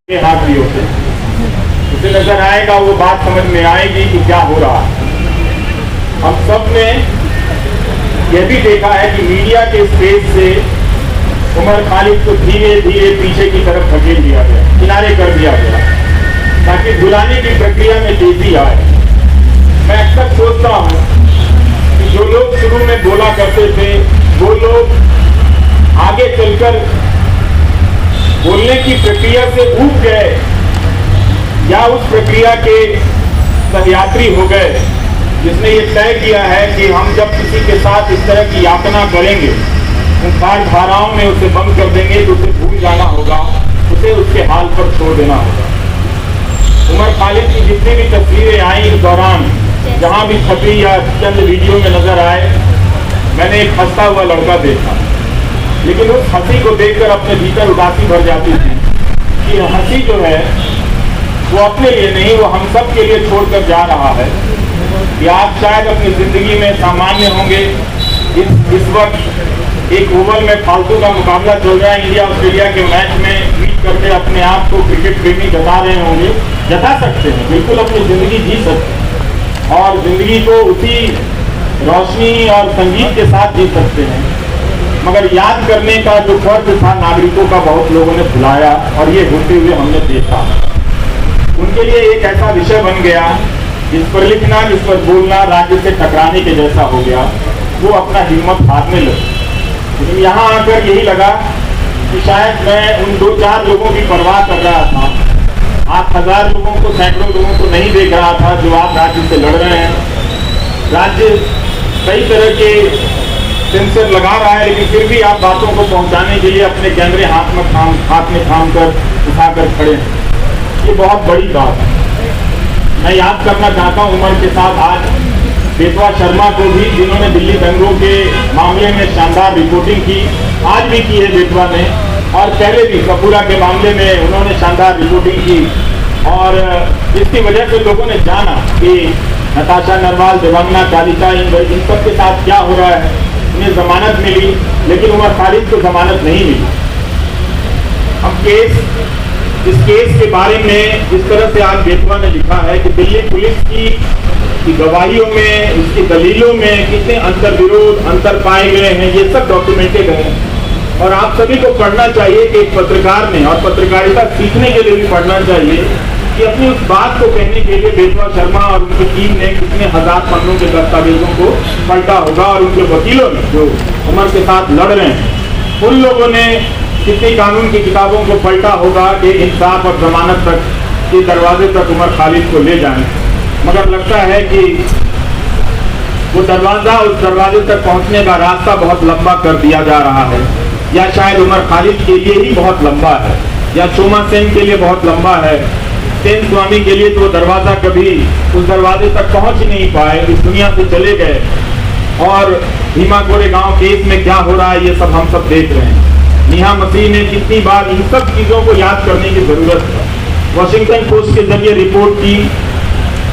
के हाथ भी होते हैं, उसे नजर आएगा, वो बात समझ में आएगी कि क्या हो रहा है। हम सब ने यह भी देखा है कि मीडिया के स्पेस से उमर खालिद को धीरे धीरे पीछे की तरफ धकेल दिया गया, किनारे कर दिया गया, ताकि बुलाने की प्रक्रिया में तेजी आए। मैं अक्सर सोचता हूँ कि जो लोग शुरू में बोला करते थे वो लोग आगे चलकर बोलने की प्रक्रिया से ऊब गए या उस प्रक्रिया के सहयात्री हो गए, जिसने ये तय किया है कि हम जब किसी के साथ इस तरह की यातना करेंगे, उन पार धाराओं में उसे बंद कर देंगे तो उसे भूल जाना होगा, उसे उसके हाल पर छोड़ देना होगा। उमर खालिद की जितनी भी तस्वीरें आई इस दौरान, जहां भी छपी या चंद वीडियो में नजर आए, मैंने एक हंसता हुआ लड़का देखा, लेकिन उस हंसी को देखकर अपने भीतर उदासी भर जाती थी कि हंसी जो है वो अपने लिए नहीं, वो हम सब के लिए छोड़कर जा रहा है। कि आप शायद अपनी जिंदगी में सामान्य होंगे, इस वक्त एक ओवर में फालतू का मुकाबला चल रहा है, इंडिया ऑस्ट्रेलिया के मैच में ट्वीट करके अपने आप को क्रिकेट प्रेमी जता रहे होंगे, जता सकते हैं, बिल्कुल अपनी जिंदगी जी सकते हैं और जिंदगी को उसी रोशनी और संगीत के साथ जी सकते हैं। मगर याद करने का जो फर्ज था नागरिकों का, बहुत लोगों ने भुलाया और ये होते हुए हमने देखा। उनके लिए एक ऐसा विषय बन गया जिस पर लिखना, जिस पर बोलना राज्य से टकराने के जैसा हो गया, वो अपना हिम्मत हारने लगे। लेकिन यहाँ आकर यही लगा कि शायद मैं उन 2-4 लोगों की परवाह कर रहा था, आप 1000 लोगों को, सैकड़ों लोगों को नहीं देख रहा था जो आप राज्य से लड़ रहे हैं। राज्य कई तरह के सेंसर लगा रहा है, लेकिन फिर भी आप बातों को पहुंचाने के लिए अपने कैमरे हाथ में थाम कर उठाकर खड़े हैं। ये बहुत बड़ी बात है। मैं याद करना चाहता हूं उमर के साथ आज बेतवा शर्मा को भी, जिन्होंने दिल्ली दंगों के मामले में शानदार रिपोर्टिंग की, आज भी की है बेतवा ने, और पहले भी कपूरा के मामले में उन्होंने शानदार रिपोर्टिंग की, और जिसकी वजह से लोगों ने जाना कि नताशा नरवाल, देवांगना चालिसा, इन सब के साथ क्या हो रहा है। उन्हें जमानत मिली, लेकिन उमर खालिद को जमानत नहीं मिली। अब इस केस के बारे में जिस तरह से आज बेतवा ने लिखा है कि दिल्ली पुलिस की गवाहियों में, उसकी दलीलों में कितने अंतर विरोध, अंतर पाए गए हैं, ये सब डॉक्यूमेंटेड है। और आप सभी को पढ़ना चाहिए कि एक पत्रकार ने, और पत्रकारिता सीखने के लिए भी पढ़ना चाहिए कि अपनी उस बात को कहने के लिए बेतवा शर्मा और उनकी टीम ने कितने 1000 पन्नों के दस्तावेजों को पलटा होगा, और उनके वकीलों ने जो उमर के साथ लड़ रहे हैं, उन लोगों ने कितनी कानून की किताबों को पलटा होगा कि इंसाफ और जमानत तक के दरवाजे तक उमर खालिद को ले जाएं। मगर लगता है कि वो दरवाजा, उस दरवाजे तक पहुंचने का रास्ता बहुत लंबा कर दिया जा रहा है, या शायद उमर खालिद के लिए ही बहुत लंबा है, या शोमा सेन के लिए बहुत लंबा है, सेन स्वामी के लिए तो दरवाजा कभी उस दरवाजे तक पहुंच ही नहीं पाए, इस दुनिया से चले गए। और भीमा कोरेगांव केस में क्या हो रहा है ये सब हम सब देख रहे हैं। नेहा मसीह ने कितनी बार इन सब चीजों को याद करने की जरूरत है। वॉशिंगटन पोस्ट के जरिए रिपोर्ट की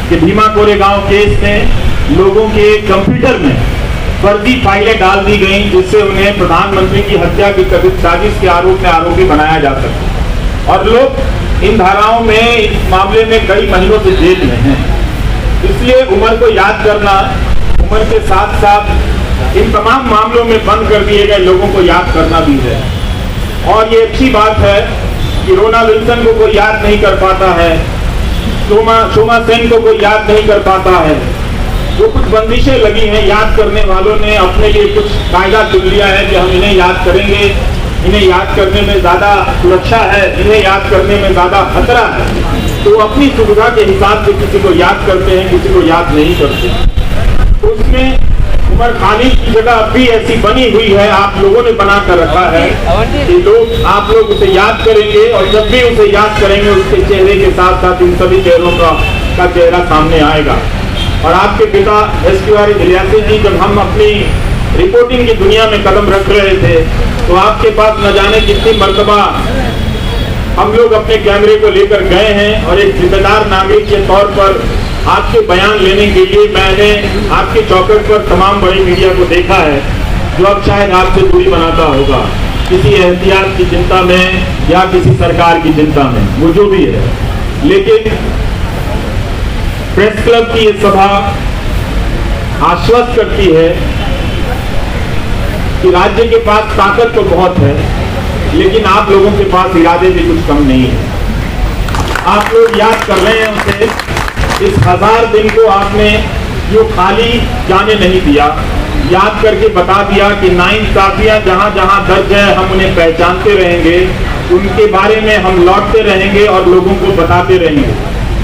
कि भीमा कोरेगांव केस में लोगों के कंप्यूटर में फर्जी फाइलें डाल दी गई, जिससे उन्हें प्रधानमंत्री की हत्या की कथित साजिश के आरोप में आरोपी बनाया जा सके, और लोग इन धाराओं में, इस मामले में कई महीनों से जेल में हैं। इसलिए उमर को याद करना, उमर के साथ साथ इन तमाम मामलों में बंद कर दिए गए लोगों को याद करना भी है। और ये अच्छी बात है कि रोना विल्सन को कोई याद नहीं कर पाता है, शोमा सेन को कोई याद नहीं कर पाता है। जो कुछ बंदिशें लगी हैं, याद करने वालों ने अपने लिए कुछ कायदा चुन लिया है कि हम इन्हें याद करेंगे, इन्हें याद करने में ज्यादा सुरक्षा है, इन्हें याद करने में ज्यादा खतरा है, तो अपनी सुविधा के हिसाब से किसी को याद करते हैं, किसी को याद नहीं करते। उसमें उमर खालिद की जगह अब भी ऐसी बनी हुई है, आप लोगों ने बना कर रखा है कि आप लोग उसे याद करेंगे, और जब भी उसे याद करेंगे उसके चेहरे के साथ साथ इन सभी चेहरों का चेहरा सामने आएगा। और आपके पिता एसक्यूआर इलियासी जी, जब हम अपनी रिपोर्टिंग की दुनिया में कदम रख रहे थे, तो आपके पास न जाने कितनी मर्तबा हम लोग अपने कैमरे को लेकर गए हैं, और एक जिम्मेदार नागरिक के तौर पर आपके बयान लेने के लिए मैंने आपके चौखट पर तमाम बड़ी मीडिया को देखा है, जो अब शायद आपसे दूरी बनाता होगा। किसी एहतियात की चिंता में या किसी सरकार की चिंता में, वो जो भी है। लेकिन प्रेस क्लब की ये सभा आश्वस्त करती है कि राज्य के पास ताकत तो बहुत है, लेकिन आप लोगों के पास इरादे भी कुछ कम नहीं है। आप लोग याद कर रहे हैं उसे, इस 1000 दिन को आपने जो खाली जाने नहीं दिया, याद करके बता दिया कि नाइंसाफियां जहां जहां दर्ज है हम उन्हें पहचानते रहेंगे, उनके बारे में हम लौटते रहेंगे और लोगों को बताते रहेंगे।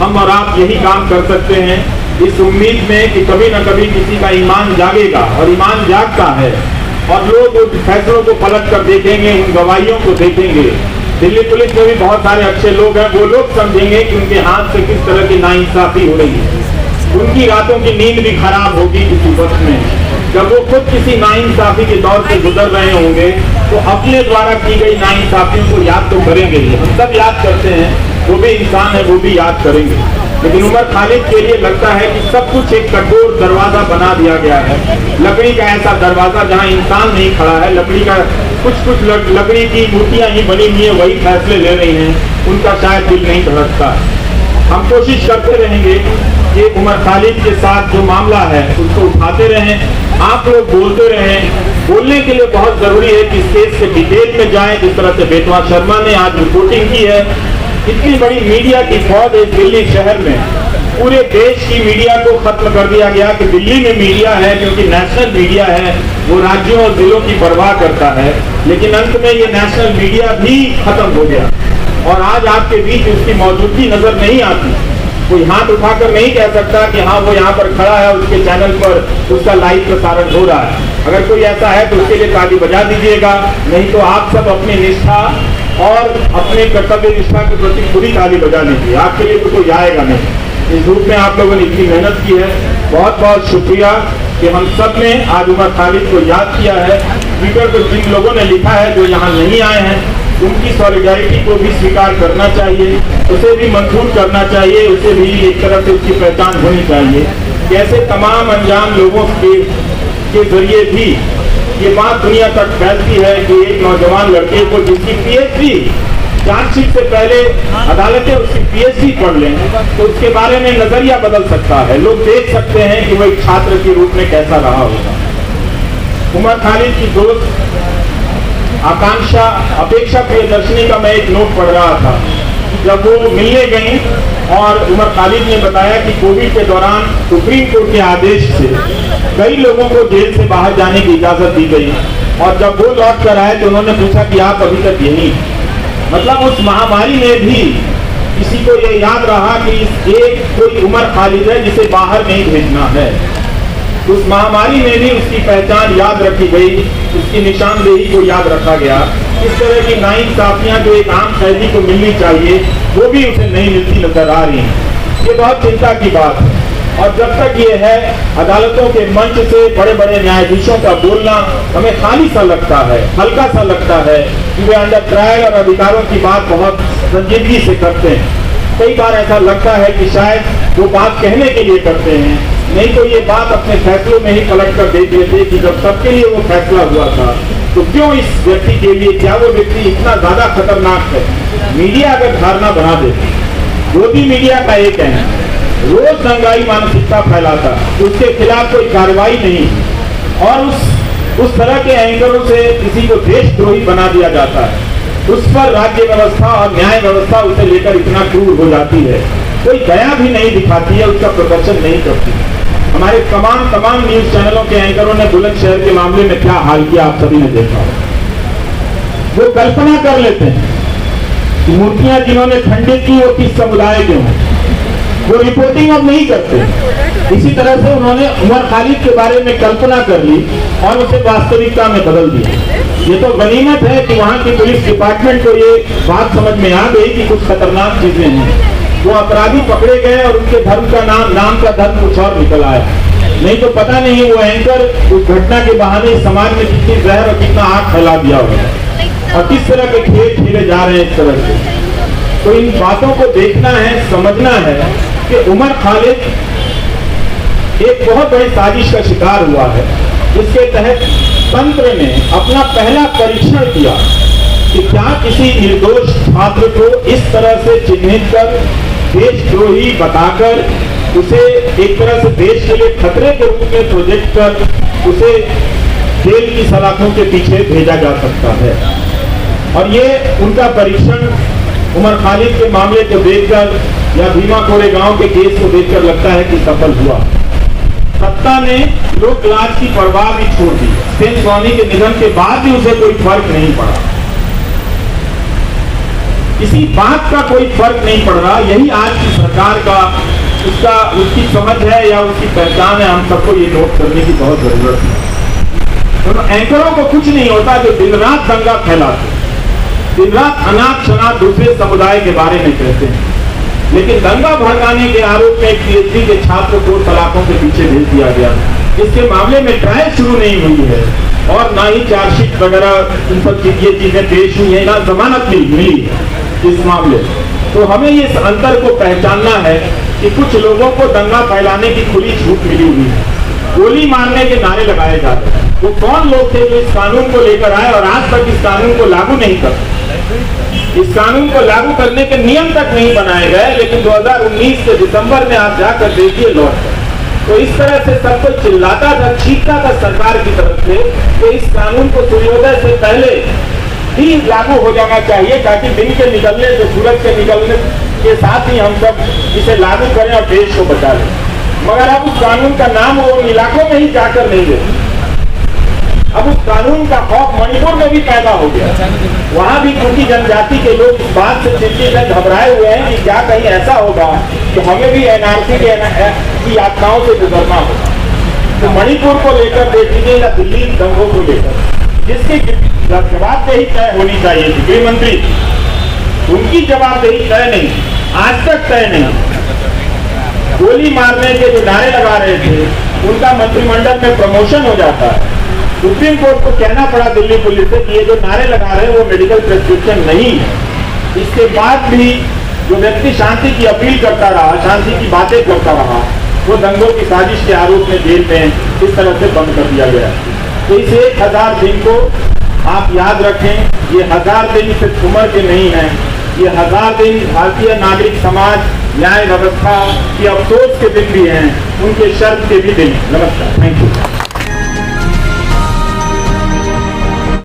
हम और आप यही काम कर सकते हैं, इस उम्मीद में कि कभी न कभी किसी का ईमान जागेगा, और ईमान जागता है और लोग उन फैसलों को पलट कर देखेंगे, उन गवाहियों को देखेंगे। दिल्ली पुलिस में भी बहुत सारे अच्छे लोग हैं, वो लोग समझेंगे कि उनके हाथ से किस तरह की नाइंसाफी हो रही है। उनकी रातों की नींद भी खराब होगी किसी वक्त में, जब वो खुद किसी नाइंसाफी के दौर से गुजर रहे होंगे, तो अपने द्वारा की गई नाइंसाफियों को याद तो करेंगे ही। हम सब याद करते हैं, वो भी इंसान है, वो भी याद करेंगे। लेकिन उमर खालिद के लिए लगता है कि सब कुछ एक कठोर दरवाजा बना दिया गया है, लकड़ी का ऐसा दरवाजा जहां इंसान नहीं खड़ा है, लकड़ी का कुछ लकड़ी की मूर्तियां ही बनी हुई है, वही फैसले ले रही हैं, उनका शायद दिल नहीं धड़कता। हम कोशिश करते रहेंगे कि उमर खालिद के साथ जो मामला है उसको उठाते रहें, आप लोग बोलते रहें। बोलने के लिए बहुत जरूरी है कि इस केस के डिटेल में जाएं, जिस तरह से बेतवा शर्मा ने आज रिपोर्टिंग की है। इतनी बड़ी मीडिया की फौज है दिल्ली शहर में, पूरे देश की मीडिया को खत्म कर दिया गया कि दिल्ली में मीडिया है, क्योंकि नेशनल मीडिया है, वो राज्यों और जिलों की परवाह करता है। लेकिन अंत में ये नेशनल मीडिया भी खत्म हो गया और आज आपके बीच उसकी मौजूदगी नजर नहीं आती। कोई हाथ उठाकर नहीं कह सकता कि हाँ वो यहाँ पर खड़ा है, उसके चैनल पर उसका लाइव प्रसारण हो रहा है। अगर कोई ऐसा है तो उसके लिए ताली बजा दीजिएगा, नहीं तो आप सब अपनी निष्ठा और अपने कर्तव्य निष्ठा के प्रति पूरी ताली बजा लीजिए। आपके लिए तो कोई आएगा नहीं। इस रूप में आप लोगों ने इतनी मेहनत की है, बहुत बहुत शुक्रिया कि हम सब ने आज उमर खालिद को याद किया है। ट्विटर पर जिन लोगों ने लिखा है जो यहाँ नहीं आए हैं, उनकी सॉलिडारिटी को भी स्वीकार करना चाहिए, उसे भी मंजूर करना चाहिए, उसे भी एक तरह से उसकी पहचान होनी चाहिए। कैसे तमाम अनजान लोगों के जरिए भी ये बात दुनिया तक फैलती है कि एक नौजवान लड़के को जिसकी पीएचडी, चार्जशीट से पहले अदालतें उसकी पीएचडी पढ़ लें तो उसके बारे में नजरिया बदल सकता है। लोग देख सकते हैं कि वो एक छात्र के रूप में कैसा रहा होगा। उमर खालिद की दोस्त आकांक्षा अपेक्षा प्रियदर्शनी का मैं एक नोट पढ़ रहा था, जब वो मिलने गई और उमर खालिद ने बताया कि कोविड के दौरान सुप्रीम कोर्ट के आदेश से कई लोगों को जेल से बाहर जाने की इजाजत दी गई, और जब वो लौट कर आए तो उन्होंने पूछा कि आप अभी तक यहीं। मतलब उस महामारी में भी किसी को ये याद रहा कि एक कोई उमर खालिद है जिसे बाहर नहीं भेजना है। उस महामारी में भी उसकी पहचान याद रखी गई, उसकी निशानदेही को याद रखा गया। इस तरह की नाइंसाफियां जो एक आम कैदी को मिलनी चाहिए वो भी उसे नहीं मिलती नजर आ रही हैं। ये बहुत चिंता की बात है। और जब तक ये है, अदालतों के मंच से बड़े बड़े न्यायाधीशों का बोलना हमें खाली सा लगता है, हल्का सा लगता है कि वे अंडर ट्रायल और अधिकारों की बात बहुत संजीदगी से करते हैं। कई बार ऐसा लगता है कि शायद वो बात कहने के लिए करते हैं, नहीं तो ये बात अपने फैसलों में ही पलट कर दे देते कि जब सबके लिए वो फैसला हुआ था तो क्यों इस व्यक्ति के लिए, क्या वो व्यक्ति इतना ज्यादा खतरनाक है। मीडिया अगर धारणा बना दे, ज्योति मीडिया का एक है, रोज दंगाई मानसिकता फैलाता, उसके खिलाफ कोई कार्रवाई नहीं, और उस तरह के एंकरों से किसी को देशद्रोही बना दिया जाता है, उस पर राज्य व्यवस्था और न्याय व्यवस्था उसे लेकर इतना क्रूर हो जाती है, कोई दया भी नहीं दिखाती है, उसका प्रदर्शन नहीं करती। हमारे तमाम न्यूज चैनलों के एंकरों ने बुलंदशहर के मामले में क्या हाल किया आप सभी ने देखा। वो कल्पना कर लेते हैं कि मूर्तियां जिन्होंने खंडित की वो किस समुदाय के हों, वो रिपोर्टिंग अब नहीं करते। इसी तरह से उन्होंने उमर खालिद के बारे में कल्पना कर ली और उसे वास्तविकता में बदल दिया। ये तो गनीमत है कि वहाँ की पुलिस डिपार्टमेंट को ये बात समझ में आ गई कि कुछ खतरनाक चीजें हैं। वो अपराधी पकड़े गए और उनके धर्म का नाम का धर्म कुछ और निकल आया। नहीं तो पता नहीं वो एंकर उस घटना के बहाने समाज में कितनी जहर और कितना आग फैला दिया होगा और किस तरह के खेल खेले जा रहे हैं इस तरह से। तो इन बातों को देखना है, समझना है कि उमर खालिद एक बहुत बड़ी साजिश का शिकार हुआ है, जिसके तहत तंत्र ने अपना पहला परीक्षण किया कि क्या किसी निर्दोष छात्र को इस तरह से चिन्हित कर, देशद्रोही बताकर, उसे एक तरह से देश के लिए खतरे के रूप में प्रोजेक्ट कर उसे जेल की सलाखों के पीछे भेजा जा सकता है। और ये उनका परीक्षण उमर खालिद के मामले को देखकर या भीमा कोरेगांव के केस को देखकर लगता है कि सफल हुआ। सत्ता ने लोक लाज की परवाह भी छोड़ दी। सेन स्वामी के निधन के बाद भी उसे कोई फर्क नहीं पड़ा, किसी बात का कोई फर्क नहीं पड़ रहा। यही आज की सरकार का उसकी समझ है या उसकी पहचान है। हम सबको ये नोट करने की बहुत जरूरत है। तो एंकरों को कुछ नहीं होता जो दिन रात दंगा फैलाते, दिन रात अनाथ शनाथ दूसरे समुदाय के बारे में कहते हैं, लेकिन दंगा भड़काने के आरोप में एक पीएचडी के छात्र को सलाखों के पीछे भेज दिया गया। इसके मामले में ट्रायल शुरू नहीं हुई है और ना ही चार्जशीट वगैरह इन सब ये चीजें पेश हुई है, ना जमानत मिली इस मामले। तो हमें इस अंतर को पहचानना है कि कुछ लोगों को दंगा फैलाने की खुली छूट मिली हुई है, गोली मारने के नारे लगाए जा रहे हैं। वो कौन लोग थे जो इस कानून को लेकर आए और आज तक इस कानून को लागू नहीं कर, इस कानून को लागू करने के नियम तक नहीं बनाए गए। लेकिन 2019 के दिसंबर में आप जाकर देखिए लौट कर, तो इस तरह से सब कोई चिल्लाता था, चीखता था सरकार की तरफ से कि इस कानून को सूर्योदय से पहले ही लागू हो जाना चाहिए, ताकि दिन के निकलने से, सूरज के निकलने के साथ ही हम सब इसे लागू करें और देश को बचा लें। मगर अब उस कानून का नाम वो इलाकों में ही जाकर नहीं देते। अब उस कानून का खौफ मणिपुर में भी पैदा हो गया। वहां भी क्योंकि जनजाति के लोग इस बात से चिंतित हैं, घबराए हुए हैं कि क्या कहीं ऐसा होगा कि हमें भी एनआरसी की यातनाओं से गुजरना होगा। तो मणिपुर को लेकर देख लीजिए या दिल्ली दंगों को लेकर जिसकी जवाबदेही तय होनी चाहिए थी, गृह मंत्री, उनकी जवाबदेही तय नहीं, आज तक तय नहीं। गोली मारने के जो नारे लगा रहे थे उनका मंत्रिमंडल में प्रमोशन हो जाता है। सुप्रीम कोर्ट को कहना पड़ा दिल्ली पुलिस से कि ये जो नारे लगा रहे हैं वो मेडिकल प्रेस्क्रिप्शन नहीं है। इसके बाद भी जो व्यक्ति शांति की अपील करता रहा, शांति की बातें करता रहा, वो दंगों की साजिश के आरोप में जेल में इस तरह से बंद कर दिया गया। तो इस 1000 दिन को आप याद रखें, ये 1000 दिन सिर्फ उम्र के नहीं है, ये 1000 दिन भारतीय नागरिक समाज, न्याय व्यवस्था की अफसोस के दिन भी हैं, उनके शर्त के भी दिन। नमस्कार, थैंक यू।